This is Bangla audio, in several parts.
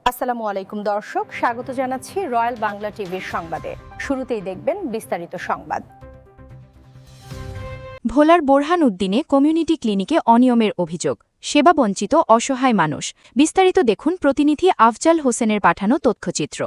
আসসালামু আলাইকুম দর্শক, স্বাগত জানাচ্ছি রয়্যাল বাংলা টিভির সংবাদে। শুরুতেই দেখবেন বিস্তারিত সংবাদ। ভোলার বোরহান উদ্দিনে কমিউনিটি ক্লিনিকে অনিয়মের অভিযোগ, সেবাবঞ্চিত অসহায় মানুষ। বিস্তারিত দেখুন প্রতিনিধি আফজাল হোসেনের পাঠানো তথ্যচিত্র।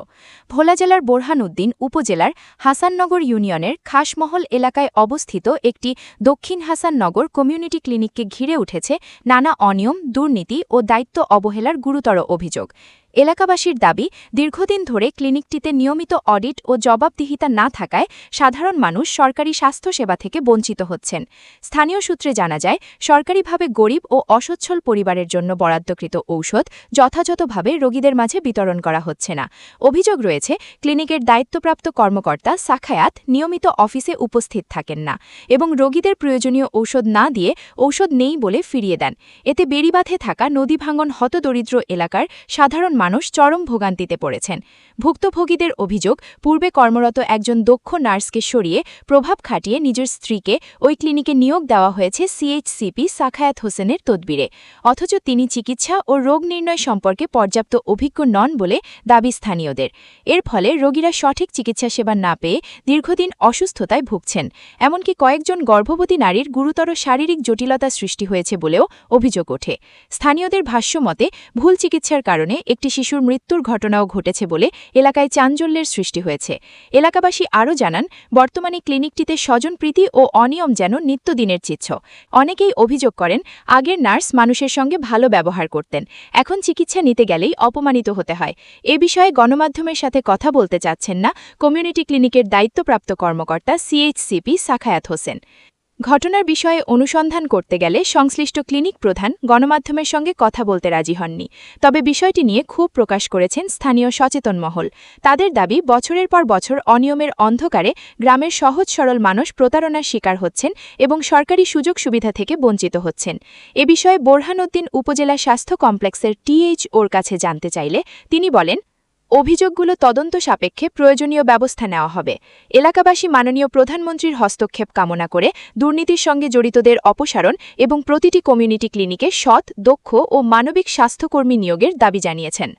ভোলা জেলার বোরহান উদ্দিন উপজেলার হাসাননগর ইউনিয়নের খাসমহল এলাকায় অবস্থিত একটি দক্ষিণ হাসাননগর কমিউনিটি ক্লিনিককে ঘিরে উঠেছে নানা অনিয়ম, দুর্নীতি ও দায়িত্ব অবহেলার গুরুতর অভিযোগ। এলাকাবাসীর দাবি, দীর্ঘদিন ধরে ক্লিনিকটিতে নিয়মিত অডিট ও জবাবদিহিতা না থাকায় সাধারণ মানুষ সরকারি স্বাস্থ্যসেবা থেকে বঞ্চিত হচ্ছেন। স্থানীয় সূত্রে জানা যায়, সরকারিভাবে গরিব ও অসচ্ছল পরিবারের জন্য বরাদ্দকৃত ঔষধ যথাযথভাবে রোগীদের মাঝে বিতরণ করা হচ্ছে না। অভিযোগ রয়েছে, ক্লিনিকের দায়িত্বপ্রাপ্ত কর্মকর্তা সাখায়াত নিয়মিত অফিসে উপস্থিত থাকেন না এবং রোগীদের প্রয়োজনীয় ঔষধ না দিয়ে ঔষধ নেই বলে ফিরিয়ে দেন। এতে বেড়িবাঁধে থাকা নদীভাঙ্গন হতদরিদ্র এলাকার সাধারণ মানুষ চরম ভোগান্তিতে পড়েছেন। ভুক্তভোগীদের অভিযোগ, পূর্বে কর্মরত একজন দক্ষ নার্সকে সরিয়ে প্রভাব খাটিয়ে নিজের স্ত্রীকে ওই ক্লিনিকে নিয়োগ দেওয়া হয়েছে সিএইচসিপি সাখায়াত হোসেনের তদবিরে, অথচ তিনি চিকিৎসা ও রোগ নির্ণয় সম্পর্কে পর্যাপ্ত অভিজ্ঞ নন বলে দাবি স্থানীয়দের। এর ফলে রোগীরা সঠিক চিকিৎসা সেবা না পেয়ে দীর্ঘদিন অসুস্থতায় ভুগছেন। এমনকি কয়েকজন গর্ভবতী নারীর গুরুতর শারীরিক জটিলতা সৃষ্টি হয়েছে বলেও অভিযোগ ওঠে। স্থানীয়দের ভাষ্যমতে, ভুল চিকিৎসার কারণে একটি শিশুর মৃত্যুর ঘটনাও ঘটেছে বলে এলাকায় চাঞ্চল্যের সৃষ্টি হয়েছে। এলাকাবাসী আরও জানান, বর্তমানে ক্লিনিকটিতে স্বজনপ্রীতি ও অনিয়ম যেন নিত্যদিনের চিত্র। অনেকেই অভিযোগ করেন, আগের নার্স মানুষের সঙ্গে ভালো ব্যবহার করতেন, এখন চিকিৎসা নিতে গেলেই অপমানিত হতে হয়। এ বিষয়ে গণমাধ্যমের সাথে কথা বলতে চাচ্ছেন না কমিউনিটি ক্লিনিকের দায়িত্বপ্রাপ্ত কর্মকর্তা সিএইচসিপি সাখায়াত হোসেন। ঘটনার বিষয়ে অনুসন্ধান করতে গেলে সংশ্লিষ্ট ক্লিনিক প্রধান গণমাধ্যমের সঙ্গে কথা বলতে রাজি হননি। তবে বিষয়টি নিয়ে ক্ষোভ প্রকাশ করেছেন স্থানীয় সচেতন মহল। তাদের দাবি, বছরের পর বছর অনিয়মের অন্ধকারে গ্রামের সহজ সরল মানুষ প্রতারণার শিকার হচ্ছেন এবং সরকারি সুযোগ সুবিধা থেকে বঞ্চিত হচ্ছেন। এ বিষয়ে বোরহান উদ্দিন উপজেলা স্বাস্থ্য কমপ্লেক্সের টিএইচওর কাছে জানতে চাইলে তিনি বলেন, অভিযোগগুলো তদন্ত সাপেক্ষে প্রয়োজনীয় ব্যবস্থা নেওয়া হবে। এলাকাবাসী মাননীয় প্রধানমন্ত্রীর হস্তক্ষেপ কামনা করে দুর্নীতির সঙ্গে জড়িতদের অপসারণ এবং প্রতিটি কমিউনিটি ক্লিনিকে সৎ, দক্ষ ও মানবিক স্বাস্থ্যকর্মী নিয়োগের দাবি জানিয়েছেন।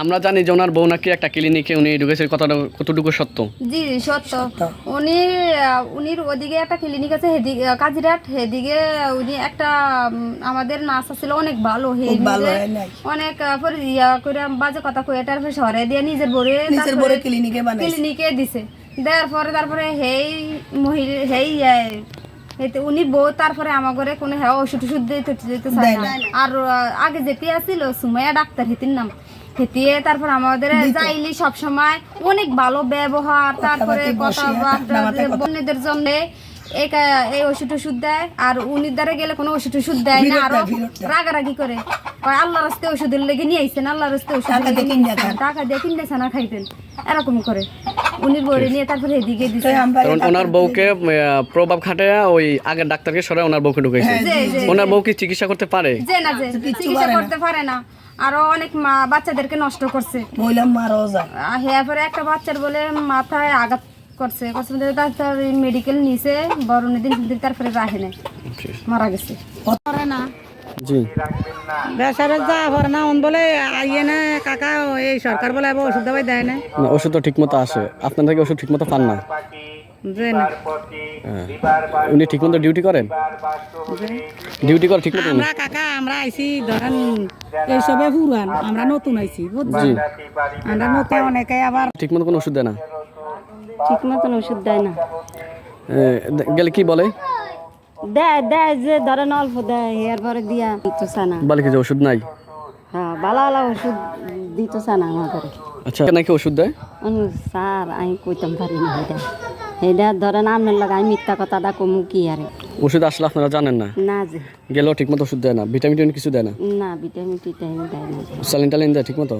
আমরা জানি যে ওনার বউ নাকি একটা ক্লিনিকে উনি ঢুকেছে, কতটুকু সত্য? জি সত্য। উনির ওদিকে একটা ক্লিনিক আছে, কাজিরাট, সেদিকে উনি একটা আমাদের নার্স ছিল, অনেক ভালো, অনেক করে বাজে কথা কয়ে তারপরে শহরে দিয়ে নিজের বরে ক্লিনিকে দিছে। দেওয়ার পরে তারপরে উনি বউ তারপরে আমার ঘরে কোনো ওষুধ দিতে চায় না। আর আগে যেটি আছিল সুমাইয়া ডাক্তার, হেতির নাম, হেতিয়ে তারপর আমাদের যাইলি সবসময় অনেক ভালো ব্যবহার, তারপরে কথাবার্তাদের জন্য এই ওষুধ দেয়। আর উনির দ্বারা গেলে কোনো ওষুধ দেয় না, আরো রাগারাগি করে আল্লাহ রাস্তে ওষুধের লেগে নিয়ে আইসেন, আল্লাহ রাস্তে ওষুধ টাকা দিয়ে কিনতেছে না, খাইতেন, এরকম করে উনির বউরে নিয়ে তারপরে এদিকে দিচ্ছে। ওনার বউকে প্রভাব খাটায় ওই আগের ডাক্তারকে সরাই ওনার বউকে ঢুকাইছে। ওনার বউ কি চিকিৎসা করতে পারে? যে না, যে চিকিৎসা করতে পারে না। আরো অনেক বাচ্চাদেরকে নষ্ট করছে, পরে একটা বাচ্চার বলে মাথায় আঘাত করছে, মেডিকেল নিছে বড় দিন, তারপরে রাখে না, মারা গেছে। কাকা এই সরকার বলে ওষুধ দেওয়াই দেয় না, ওষুধ তো ঠিক মতো আসে, আপনার থেকে ওষুধ ঠিক মতো পান না। উনি ঠিক মতো ডিউটি করেন? ডিউটি করে ঠিক মতো? কাকা আমরা আইছি ধরেন এইসবে পুরান, আমরা নতুন আইছি, বুঝছেন, আমরা নতুন, অনেকে আবার ঠিক মতো কোনো ওষুধ দেয় না। ঠিক মতন ওষুধ দেয় না, গেলে কি বলে? দেয় যে ধরেন অল্প দেয়, এরপরে দিয়া দিতেছে না, বলে কি যে ওষুধ নাই? হ্যাঁ, ভালো ভালো ওষুধ দিতেছে না আমাদের। আচ্ছা, নাকি ওষুধ দেয়? স্যার আমি কইতাম পারি না, এটা ধরেন আপনার লাগে আমি মিথ্যা কথাটা কমু কি আরে। ওষুধ আসলে আপনারা জানেন না? না, যে গেলেও ঠিক মতো ওষুধ দেয় না, ভিটামিন কিছু দেয় না? না, ভিটামিন টিটামিন দেয় না, স্যালাইন টালাইন দেয় ঠিক মতো?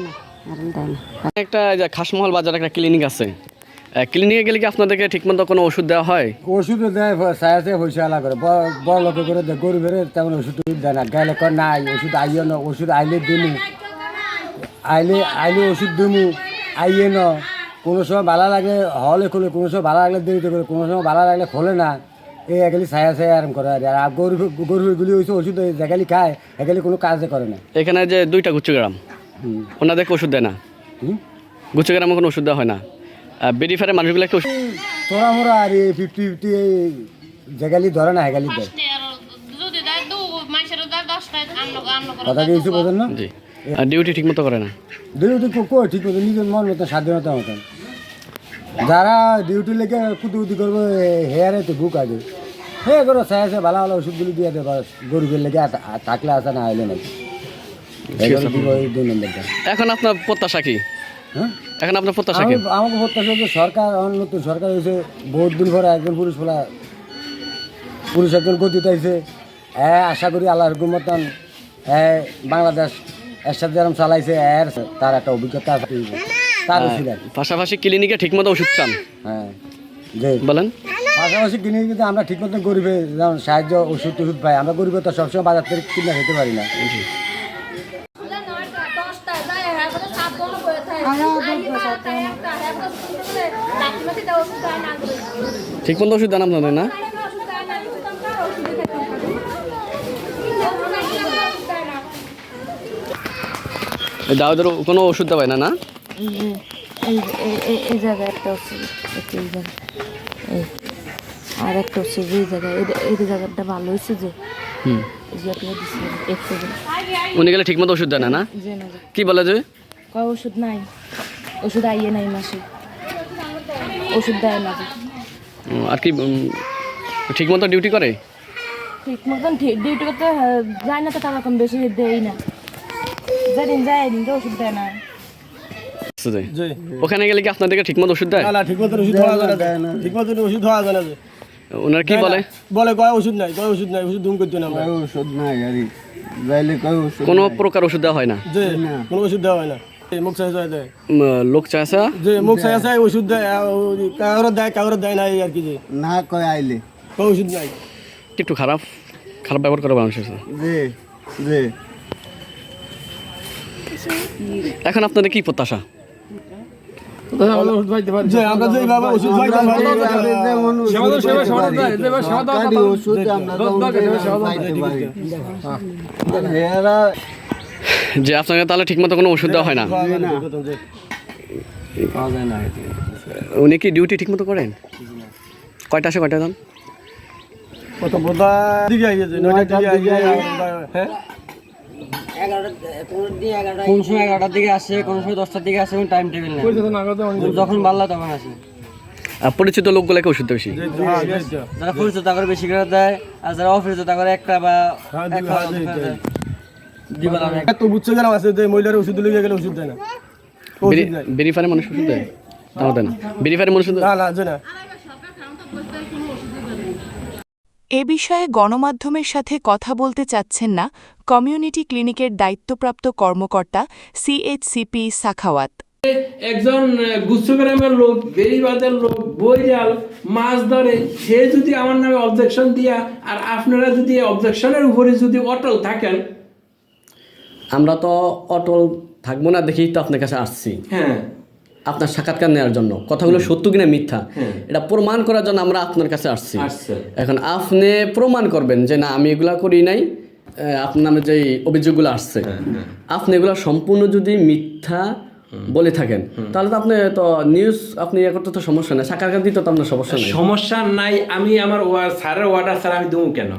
না, আর দেয় না। একটা খাসমহল বাজার একটা ক্লিনিক আছে, ক্লিনিকে গেলে কি আপনাদেরকে ঠিক মতো কোনো ওষুধ দেওয়া হয়? ওষুধ দেয়, সায়াতে পয়সা আলা করে, বড় লোক করে দেয়, গরিবের তেমন ওষুধ দেয় না। গেলে নাই ওষুধ আইও না, ওষুধ আইলে দিমু, আইলে ওষুধ দিমু, আইয়ে ন, কোনো সময় ভালো লাগলে হলে খোলে, কোনো সময় ভালো লাগলে দেরিতে করে, কোনো সময় ভালো লাগলে খোলে না। এই এগুলি ছায়া আরাম করে। আর গরুগুলি হয়েছে ওষুধ যেগুলি খায় এগুলি কোনো কাজে করে না। এখানে যে 2টা গুচ্ছ গ্রাম ওনাদেরকে ওষুধ দেয় না? হুম? গুচ্ছ গ্রামে কোনো ওষুধ দেওয়া হয় না? বেরিফারের মানুষগুলোকে ওষুধ তোরা মোরা আর এই 50-50 এই যেগালি ধরে না হেগালি দেয় কথা কিছু বোঝেন না। জি। ডিউটি ঠিক মতো করে না? ডিউটি কই ঠিক মতো নিজের মন মতো স্বাধীনতা মতন যারা ডিউটি লেগে কুতুকুতি করবো হেয়ারে তো বুক আগে হে করো ছায়া ছায়া ভালো ভালো ওষুধগুলি দিয়ে দেবো গরিবের লেগে থাকলে আসা না হইলে নাকি এগুলো দিব এই 2 নম্বরটা। এখন আপনার প্রত্যাশা কি? হ্যাঁ এখন আপনার প্রত্যাশা কি? আমাকে প্রত্যাশা হচ্ছে সরকার নতুন সরকার হয়েছে বহুত দিন পরে একজন পুরুষ একজন গতিতে আইছে হ্যাঁ আশা করি আল্লাহর মতন হ্যাঁ বাংলাদেশ এর সাথে যেরকম চালাইছে এর তার একটা অভিজ্ঞতা আছে তার ছিল পাশাপাশি ক্লিনিকে ঠিক মতো ওষুধ চান? হ্যাঁ যে বলেন। পাশাপাশি কিনে কিন্তু আমরা ঠিক মতো গরিবে যেমন সাহায্য ওষুধ টষুধ পাই আমরা গরিবে তো সবসময় বাজার থেকে কিনে খেতে পারি না। ঠিক মতো ওষুধ দেন আপনাদের না? এই দাওয়াদের কোনো ওষুধ দেওয়া হয় না? না এই জায়গায় একটা ওষুধ এই জায়গায় আর একটা ওষুধ এই জায়গায় এই জায়গাটা ভালো হয়েছে যে উনি গেলে ঠিক মতো ওষুধ দেয় না? না কি বলে যে কয় ওষুধ নাই ওষুধ আইয়ে নাই মাসে ওষুধ দেয় না যে আর কি ঠিক মতো ডিউটি করে? ঠিক মতন ডিউটি করতে যায় না তো টাকা কম বেশি দেয় না যেদিন যায় এদিন তো ওষুধ দেয় না। ওখানে গেলে কি আপনাদেরকে ঠিক মতো ওষুধ দেয়? না ঠিক মতো ওষুধ হওয়া যায় না ঠিক মতো ওষুধ হওয়া যায় না যে ওনারা কি বলে? বলে কয় ওষুধ নাই ওষুধ দুম করতে না ওষুধ নাই আর যাইলে কয় ওষুধ কোনো প্রকার ওষুধ দেওয়া হয় না? যে কোনো ওষুধ দেওয়া হয় না মুখ চাই দেয় লোক চাষা যে মুখ চাই ওষুধ দেয় কাগর দেয় না এই আর কি যে না কয় আইলে কয় ওষুধ নাই একটু খারাপ ব্যবহার করে মানুষের সাথে। জি জি এখন আপনাদের কি প্রত্যাশা? যে আমরা যে এইভাবে ওষুধ পাইতাম যে আপনাকে তাহলে ঠিক মতো কোনো ওষুধ দেওয়া হয় না? উনি কি ডিউটি ঠিক মতো করেন? কয়টা আসে কয়টা যান? কত বোধা দিকে আইছে 9টা দিকে আইছে হ্যাঁ কোন সময় 11টার দিকে আসে কোন সময় 10টার দিকে আসে কোন টাইম টেবিল নেই যখন বাল্লা তখন আসে। পরিচিত লোকগুলোকে ওষুধ দেয় বেশি? যারা পরিচিত তাদের বেশি করে দেয় আর যারা অপরিচিত তাদের একটা বা দিবা লাগে তো বুঝছে গেলাম আছে যে মহিলার ওষুধ লিখে গেলে ওষুধ দেয় না বেরিফারে মানুষ ওষুধ দেয়? তাও দেয় না? বেরিফারে মানুষ না যে না এ বিষয়ে গণমাধ্যমের সাথে কথা বলতে চাচ্ছেন না কমিউনিটি ক্লিনিকের দায়িত্বপ্রাপ্ত কর্মকর্তা সিএইচসিপি সাখাওয়াত। একজন গুচ্ছগ্রামের লোক বেরিবাদের লোক বইরাল মাছ ধরে সে যদি আমার নামে অবজেকশন দিয়া আর আপনারা যদি অবজেকশনের উপরে যদি অটল থাকেন। আমরা তো অটল থাকবো না দেখেই তো আপনার কাছে আসছি। হ্যাঁ আপনার সাক্ষাৎকার নেওয়ার জন্য কথাগুলো সত্য কিনা মিথ্যা এটা প্রমাণ করার জন্য আমরা আপনার কাছে আসছি। এখন আপনি প্রমাণ করবেন যে না আমি এগুলা করি নাই, আপনার নামে যে অভিযোগগুলো আসছে আপনি এগুলো সম্পূর্ণ যদি মিথ্যা বলে থাকেন তাহলে তো আপনি তো নিউজ আপনি ইয়ে করতে তো সমস্যা নাই, সাক্ষাৎকার দিতে তো আপনার সমস্যা নাই। আমি আমার স্যারের অর্ডার স্যার আমি দেবো কেন?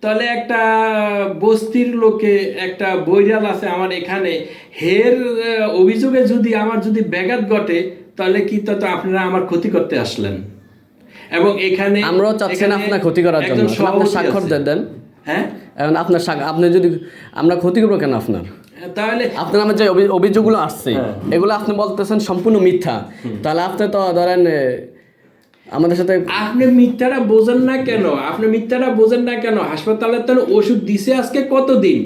তাহলে একটা বস্তির লোকে একটা বৈরাল আছে আমার এখানে হের অভিযোগে যদি আমার যদি ব্যাঘাত ঘটে তাহলে কি তো আপনারা আমার ক্ষতি করতে আসলেন এবং এখানে আমরাও চাচ্ছেন আপনার ক্ষতি করার জন্য আপনার স্বাক্ষর দেন। হ্যাঁ এখন আপনার আপনি যদি আমরা ক্ষতি করবো কেন আপনার? তাহলে আপনার আমার যে অভিযোগগুলো আসছে এগুলো আপনি বলতেছেন সম্পূর্ণ মিথ্যা, তাহলে আপনি তো ধরেন আমাদের সাথে আপনি মিথ্যাটা বোঝেন না কেন? হাসপাতালে তো ওষুধ দিছে আজকে কতদিন